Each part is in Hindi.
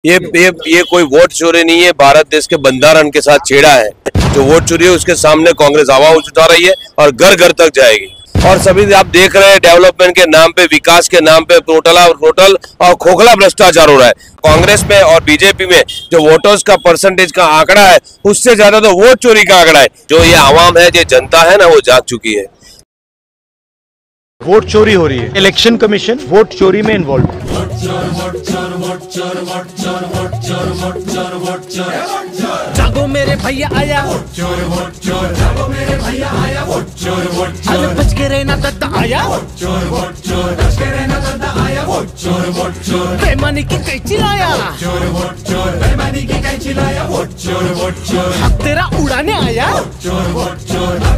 ये कोई वोट चोरी नहीं है, भारत देश के बंधारण के साथ छेड़ा है। जो वोट चोरी है उसके सामने कांग्रेस आवाज उठा रही है और घर घर तक जाएगी। और सभी आप देख रहे हैं डेवलपमेंट के नाम पे, विकास के नाम पे टोटल और खोखला भ्रष्टाचार हो रहा है। कांग्रेस में और बीजेपी में जो वोटर्स का परसेंटेज का आंकड़ा है उससे ज्यादा तो वोट चोरी का आंकड़ा है। जो ये आवाम है, जो जनता है ना, वो जाग चुकी है। वोट चोरी हो रही है, इलेक्शन कमीशन वोट चोरी में इन्वॉल्व है। जागो मेरे भैया आया, जागो मेरे भैया आया, अरे बच के रहना दद्दा आया, बच के रहना दद्दा आया, बेईमानी की कैची लाया, बेईमानी की कैची लाया, हक तेरा उड़ाने आया, हक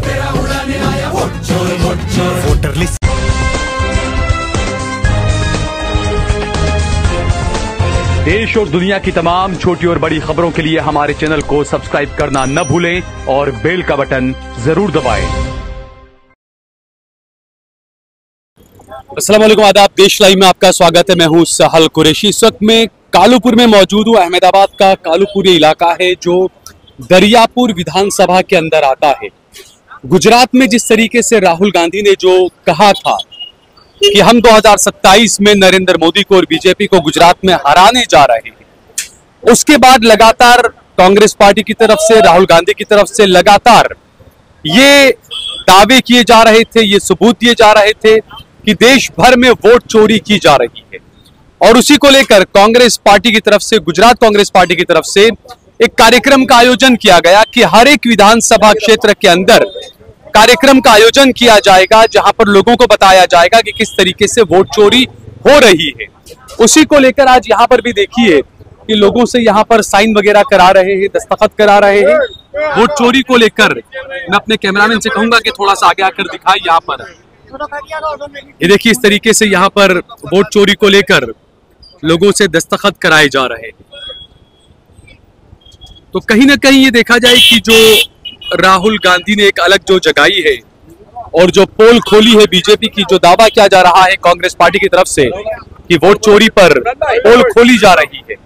तेरा उड़ाने आया, वोटर लिस्ट। देश और दुनिया की तमाम छोटी और बड़ी खबरों के लिए हमारे चैनल को सब्सक्राइब करना न भूलें और बेल का बटन जरूर दबाएं। अस्सलाम वालेकुम, आदाब। देश लाइव में आपका स्वागत है। मैं हूं सहल कुरैशी। इस वक्त मैं कालूपुर में मौजूद हूं। अहमदाबाद का कालूपुर ये इलाका है जो दरियापुर विधानसभा के अंदर आता है। गुजरात में जिस तरीके से राहुल गांधी ने जो कहा था कि हम 2027 में नरेंद्र मोदी को और बीजेपी को गुजरात में हराने जा रहे हैं, उसके बाद लगातार कांग्रेस पार्टी की तरफ से, राहुल गांधी की तरफ से लगातार ये दावे किए जा रहे थे, ये सबूत दिए जा रहे थे कि देश भर में वोट चोरी की जा रही है। और उसी को लेकर कांग्रेस पार्टी की तरफ से, गुजरात कांग्रेस पार्टी की तरफ से एक कार्यक्रम का आयोजन किया गया कि हर एक विधानसभा क्षेत्र के अंदर कार्यक्रम का आयोजन किया जाएगा, जहां पर लोगों को बताया जाएगा कि किस तरीके से वोट चोरी हो रही है। उसी को लेकर आज यहां पर भी देखिए कि लोगों से यहां पर साइन वगैरह करा रहे हैं, दस्तखत करा रहे हैं वोट चोरी को लेकर। मैं अपने कैमरामैन से कहूंगा कि थोड़ा सा आगे आकर दिखाए। यहाँ पर ये देखिए, इस तरीके से यहाँ पर वोट चोरी को लेकर लोगों से दस्तखत कराए जा रहे हैं। तो कहीं ना कहीं ये देखा जाए कि जो राहुल गांधी ने एक अलग जो जगाई है और जो पोल खोली है बीजेपी की, जो दावा किया जा रहा है कांग्रेस पार्टी की तरफ से कि वोट चोरी पर पोल खोली जा रही है,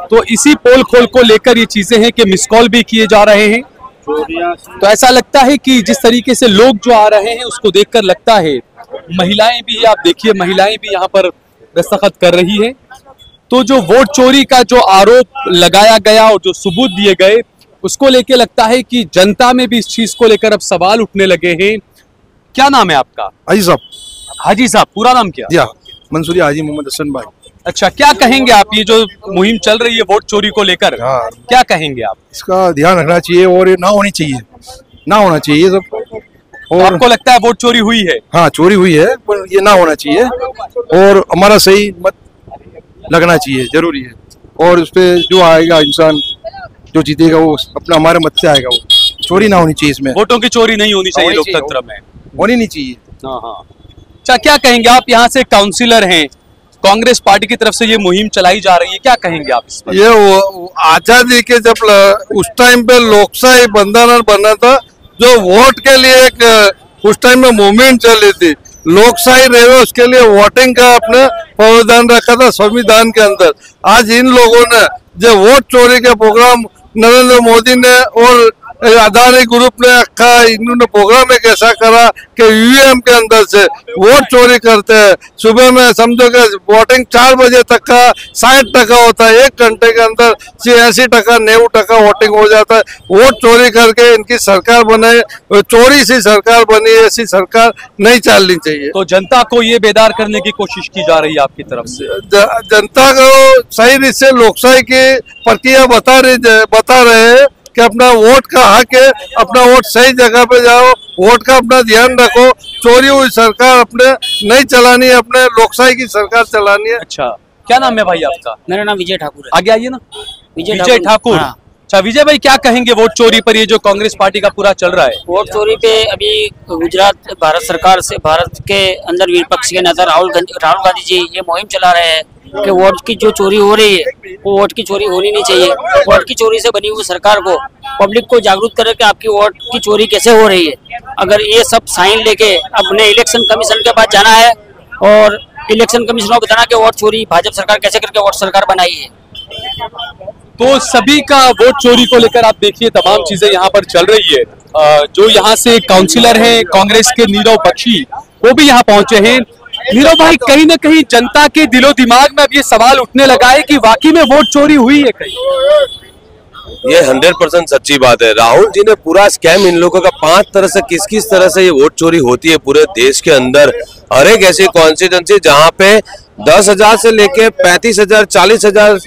तो इसी पोल खोल को लेकर ये चीजें हैं कि मिस कॉल भी किए जा रहे हैं। तो ऐसा लगता है कि जिस तरीके से लोग जो आ रहे हैं उसको देखकर लगता है, महिलाएं भी, आप देखिए महिलाएं भी यहाँ पर दस्तखत कर रही है। तो जो वोट चोरी का जो आरोप लगाया गया और जो सबूत दिए गए, उसको लेके लगता है कि जनता में भी इस चीज को लेकर अब सवाल उठने लगे हैं। क्या नाम है आपका? हाजी साहब। हाजी साहब, पूरा नाम क्या? जी मंसूरी हाजी मोहम्मद हसन भाई। अच्छा, क्या कहेंगे आप, ये जो मुहिम चल रही है वोट चोरी को लेकर, क्या कहेंगे आप? इसका ध्यान रखना चाहिए और ये ना होनी चाहिए, ना होना चाहिए ये सब। और आपको लगता है वोट चोरी हुई है? हाँ, चोरी हुई है, पर ये ना होना चाहिए और हमारा सही मत लगना चाहिए, जरूरी है। और उस पर जो आएगा इंसान, जो जीतेगा, वो अपना हमारे मत से आएगा। वो चोरी ना होनी चाहिए, इसमें वोटों की चोरी नहीं होनी चाहिए, लोकतंत्र में होनी नहीं चाहिए। अच्छा, क्या कहेंगे आप? यहाँ से काउंसिलर हैं, कांग्रेस पार्टी की तरफ से ये मुहिम चलाई जा रही है, क्या कहेंगे आप इस पर? ये आजादी के जब उस टाइम पे लोकशाही बंधन बना था, जो वोट के लिए एक उस टाइम में मूवमेंट चली थी, लोकशाही रहे उसके लिए वोटिंग का अपने प्रावधान रखा था संविधान के अंदर। आज इन लोगों ने जो वोट चोरी के प्रोग्राम नरेंद्र मोदी ने और अदानी ग्रुप ने रखा, इन्होंने प्रोग्राम एक ऐसा करा कि ईवीएम के अंदर से वोट चोरी करते हैं। सुबह में समझो कि वोटिंग 4 बजे तक का 60% होता है, 1 घंटे के अंदर 80%, 90% वोटिंग हो जाता है। वोट चोरी करके इनकी सरकार बनाए, चोरी सी सरकार बनी, ऐसी सरकार नहीं चलनी चाहिए। तो जनता को ये बेदार करने की कोशिश की जा रही है आपकी तरफ से? जनता को सही रीत से लोकशाही की प्रक्रिया बता रहे हैं कि अपना वोट का हक है, अपना वोट सही जगह पे जाओ, वोट का अपना ध्यान रखो। चोरी हुई सरकार अपने नहीं चलानी है, अपने लोकशाही की सरकार चलानी है। अच्छा, क्या नाम है भाई आपका? मेरा नाम विजय ठाकुर है। आगे आइए ना। विजय ठाकुर। हाँ। अच्छा विजय भाई, क्या कहेंगे वोट चोरी पर, ये जो कांग्रेस पार्टी का पूरा चल रहा है? वोट चोरी पे अभी गुजरात भारत सरकार से, भारत के अंदर विपक्ष के नेता राहुल गांधी जी ये मुहिम चला रहे हैं कि वोट की जो चोरी हो रही है वो वोट की चोरी होनी नहीं चाहिए। वोट की चोरी से बनी हुई सरकार को, पब्लिक को जागरूक करे कि आपकी वोट की चोरी कैसे हो रही है। अगर ये सब साइन लेके अपने इलेक्शन कमीशन के पास जाना है और इलेक्शन कमीशन को बताना कि वोट चोरी भाजपा सरकार कैसे करके वोट सरकार बनाई है, तो सभी का वोट चोरी को लेकर आप देखिए तमाम चीजें यहाँ पर चल रही है। जो यहाँ से काउंसिलर हैं कांग्रेस के नीरव बख्शी, वो भी यहाँ पहुंचे हैं। नीरव भाई, कहीं ना कहीं जनता के दिलो दिमाग में अब ये सवाल उठने लगा है कि वाकई में वोट चोरी हुई है कहीं? ये 100% सच्ची बात है। राहुल जी ने पूरा स्कैम इन लोगों का 5 तरह से किस तरह से ये वोट चोरी होती है पूरे देश के अंदर। हर एक ऐसी कॉन्स्टिट्यूंसी जहां पे 10,000 से लेके 35,000 40,000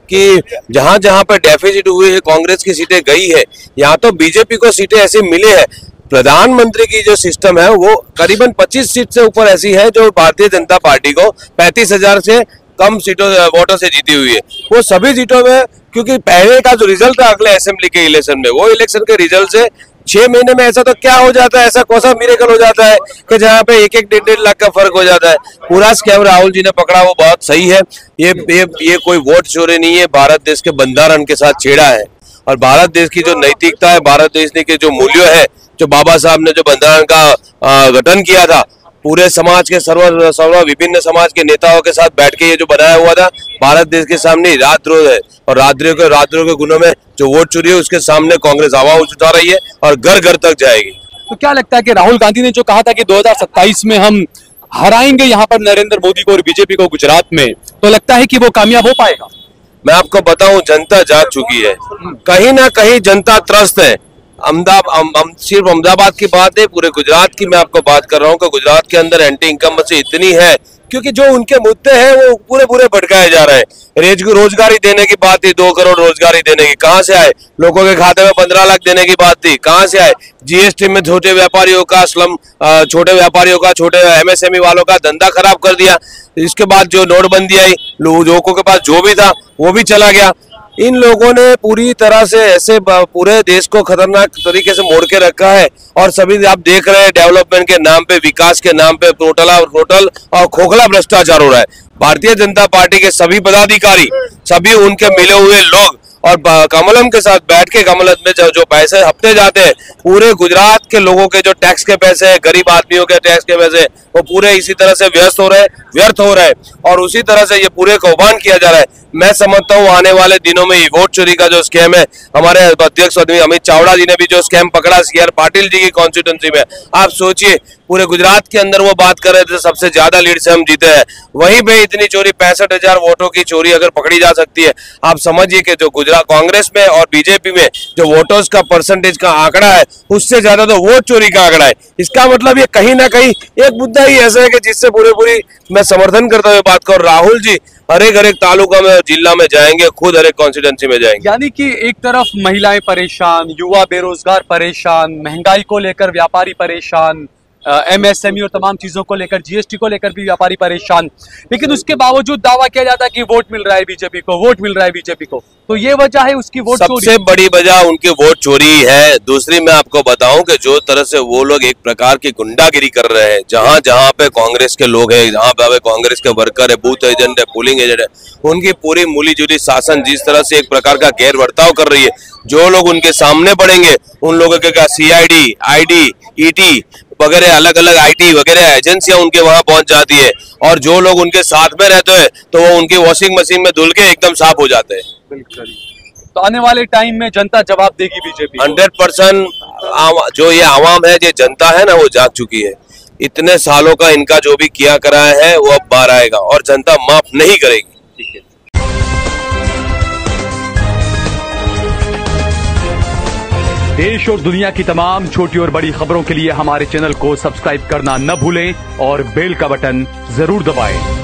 की जहां पे डेफिसिट हुई है, कांग्रेस की सीटें गई है। यहाँ तो बीजेपी को सीटें ऐसे मिले हैं। प्रधानमंत्री की जो सिस्टम है वो करीबन 25 सीट से ऊपर ऐसी है जो भारतीय जनता पार्टी को 35,000 से कम सीटों वोटों से जीती हुई है। वो सभी सीटों में, क्योंकि पहले का जो रिजल्ट था अगले असेंबली के इलेक्शन में, वो इलेक्शन के रिजल्ट से 6 महीने में ऐसा तो क्या हो जाता है, ऐसा कौन सा मिरेकल हो जाता है कि जहाँ पे 1-1 1.5 लाख का फर्क हो जाता है। पूरा स्कैम राहुल जी ने पकड़ा, वो बहुत सही है। ये कोई वोट चोरी नहीं है, भारत देश के बंधारण के साथ छेड़ा है। और भारत देश की जो नैतिकता है, भारत देश के जो मूल्य है, जो बाबा साहब ने जो बंधारण का गठन किया था, पूरे समाज के सर्व विभिन्न समाज के नेताओं के साथ बैठ के ये जो बनाया हुआ था, भारत देश के सामने राजद्रोह है। और राजद्रोह के गुनों में जो वोट चोरी है उसके सामने कांग्रेस आवाज उठा रही है और घर घर तक जाएगी। तो क्या लगता है कि राहुल गांधी ने जो कहा था कि 2027 में हम हराएंगे यहाँ पर नरेंद्र मोदी को और बीजेपी को गुजरात में, तो लगता है कि वो कामयाब हो पाएगा? मैं आपको बताऊं, जनता जाग चुकी है। कहीं ना कहीं जनता त्रस्त है। सिर्फ अहमदाबाद की बात है, पूरे गुजरात की मैं आपको बात कर रहा हूँ कि गुजरात के अंदर एंटी इनकम्बेंसी इतनी है क्योंकि जो उनके मुद्दे हैं वो पूरे भटकाए जा रहे हैं। रोजगारी देने की बात थी, 2 करोड़ रोजगारी देने की, कहाँ से आए? लोगों के खाते में 15 लाख देने की बात थी, कहाँ से आए? जीएसटी में छोटे व्यापारियों का छोटे एमएसएमई वालों का धंधा खराब कर दिया। इसके बाद जो नोटबंदी आई, लोगों के पास जो भी था वो भी चला गया। इन लोगों ने पूरी तरह से ऐसे पूरे देश को खतरनाक तरीके से मोड़ के रखा है। और सभी आप देख रहे हैं, डेवलपमेंट के नाम पे, विकास के नाम पे टोटल और खोखला भ्रष्टाचार हो रहा है। भारतीय जनता पार्टी के सभी पदाधिकारी, सभी उनके मिले हुए लोग और कमलम के साथ बैठ के कमलम में जो पैसे हफ्ते जाते हैं, पूरे गुजरात के लोगों के जो टैक्स के पैसे हैं, गरीब आदमियों के टैक्स के पैसे, वो पूरे इसी तरह से व्यर्थ हो रहे हैं और उसी तरह से ये पूरे कौभांड किया जा रहा है। मैं समझता हूँ आने वाले दिनों में ये वोट चोरी का जो स्कैम है, हमारे अध्यक्ष अमित चावड़ा जी ने भी जो स्कैम पकड़ा CR पाटिल जी की कॉन्स्टिट्यूंसी में, आप सोचिए पूरे गुजरात के अंदर वो बात कर रहे थे सबसे ज्यादा लीड से हम जीते हैं, वहीं पे इतनी चोरी 65,000 वोटों की चोरी अगर पकड़ी जा सकती है, आप समझिए कि जो गुजरात कांग्रेस में और बीजेपी में जो वोटर्स का परसेंटेज का आंकड़ा है, उससे ज्यादा तो वोट चोरी का आंकड़ा है। इसका मतलब ये कहीं ना कहीं एक मुद्दा ही ऐसा है कि जिससे पूरी मैं समर्थन करता हुए बात करूं, राहुल जी हर एक तालुका में जिला में जाएंगे, खुद हर एक कॉन्स्टिट्यूंसी में जाएंगे। यानी कि एक तरफ महिलाएं परेशान, युवा बेरोजगार परेशान, महंगाई को लेकर व्यापारी परेशान, MSME और तमाम चीजों को लेकर, GST को लेकर भी व्यापारी परेशान, लेकिन उसके बावजूद दावा किया जाता है कि वोट मिल रहा है बीजेपी को, तो ये वजह है उसकी वोट चोरी। सबसे बड़ी वजह उनकी वोट चोरी है। दूसरी मैं आपको बताऊं कि जो तरह से वो लोग एक प्रकार की गुंडागिरी कर रहे हैं, जहां पे कांग्रेस के लोग हैं, जहां पे कांग्रेस के वर्कर है, बूथ एजेंट है, पोलिंग एजेंट है, उनकी पूरी मूली जुली शासन जिस तरह से एक प्रकार का गैर बर्ताव कर रही है, जो लोग उनके सामने पड़ेंगे उन लोगों के CID, ID, ET वगैरह अलग अलग IT वगैरह एजेंसियां उनके वहां पहुंच जाती है और जो लोग उनके साथ में रहते हैं तो वो उनकी वॉशिंग मशीन में धुल के एकदम साफ हो जाते हैं। बिल्कुल। तो आने वाले टाइम में जनता जवाब देगी बीजेपी? 100% जो ये आवाम है, ये जनता है ना, वो जाग चुकी है। इतने सालों का इनका जो भी किया कराया है वो अब बाहर आएगा और जनता माफ नहीं करेगी। ठीक है। देश और दुनिया की तमाम छोटी और बड़ी खबरों के लिए हमारे चैनल को सब्सक्राइब करना न भूलें और बेल का बटन जरूर दबाएं।